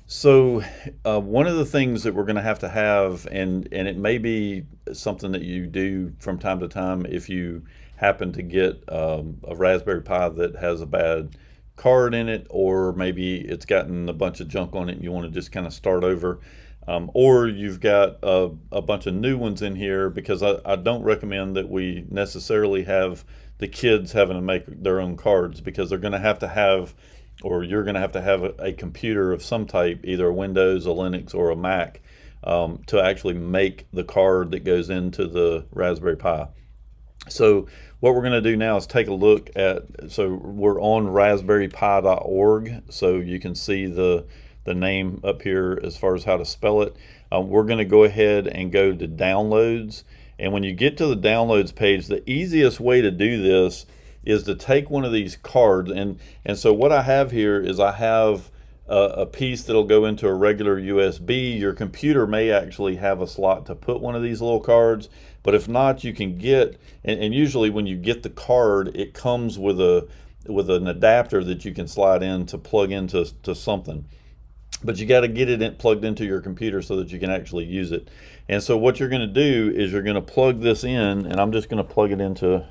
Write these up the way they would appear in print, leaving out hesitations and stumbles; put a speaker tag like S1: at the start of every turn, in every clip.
S1: So, one of the things that we're going to have, and it may be something that you do from time to time if you happen to get a Raspberry Pi that has a bad card in it, or maybe it's gotten a bunch of junk on it and you want to just kind of start over. Or you've got a bunch of new ones in here because I don't recommend that we necessarily have the kids having to make their own cards because they're going to have or you're going to have a computer of some type, either a Windows, a Linux, or a Mac, to actually make the card that goes into the Raspberry Pi. So what we're going to do now is take a look at, so we're on raspberrypi.org, so you can see the name up here as far as how to spell it. We're going to go ahead and go to downloads. And when you get to the downloads page, the easiest way to do this is to take one of these cards. And so what I have here is I have a piece that'll go into a regular USB. Your computer may actually have a slot to put one of these little cards, but if not, you can get, and usually when you get the card, it comes with an adapter that you can slide in to plug into something. But you got to get it plugged into your computer so that you can actually use it. And so what you're going to do is you're going to plug this in, and I'm just going to plug it into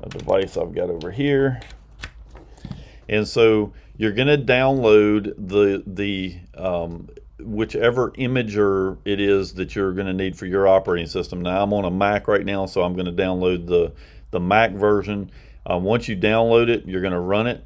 S1: a device I've got over here. And so you're going to download the whichever imager it is that you're going to need for your operating system. Now I'm on a Mac right now, so I'm going to download the Mac version. Once you download it, you're going to run it,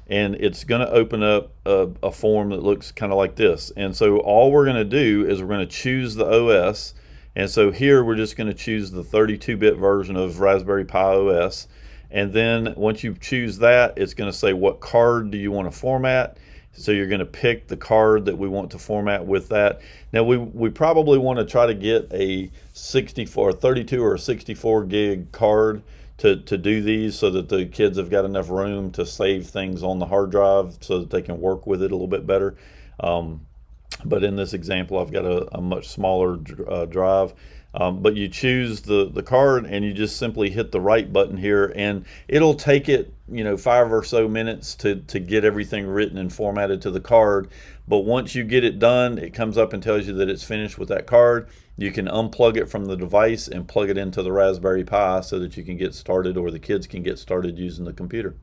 S1: and it's going to open up a form that looks kind of like this. And so all we're going to do is we're going to choose the OS. And so here we're just going to choose the 32-bit version of Raspberry Pi OS. And then once you choose that, it's going to say what card do you want to format. So you're going to pick the card that we want to format with that. Now we probably want to try to get a 64, 32 or a 64 gig card to do these so that the kids have got enough room to save things on the hard drive so that they can work with it a little bit better. But in this example, I've got a much smaller drive. But you choose the card and you just simply hit the right button here, and it'll take it 5 or so minutes to get everything written and formatted to the card. But once you get it done, it comes up and tells you that it's finished with that card. You can unplug it from the device and plug it into the Raspberry Pi so that you can get started, or the kids can get started using the computer.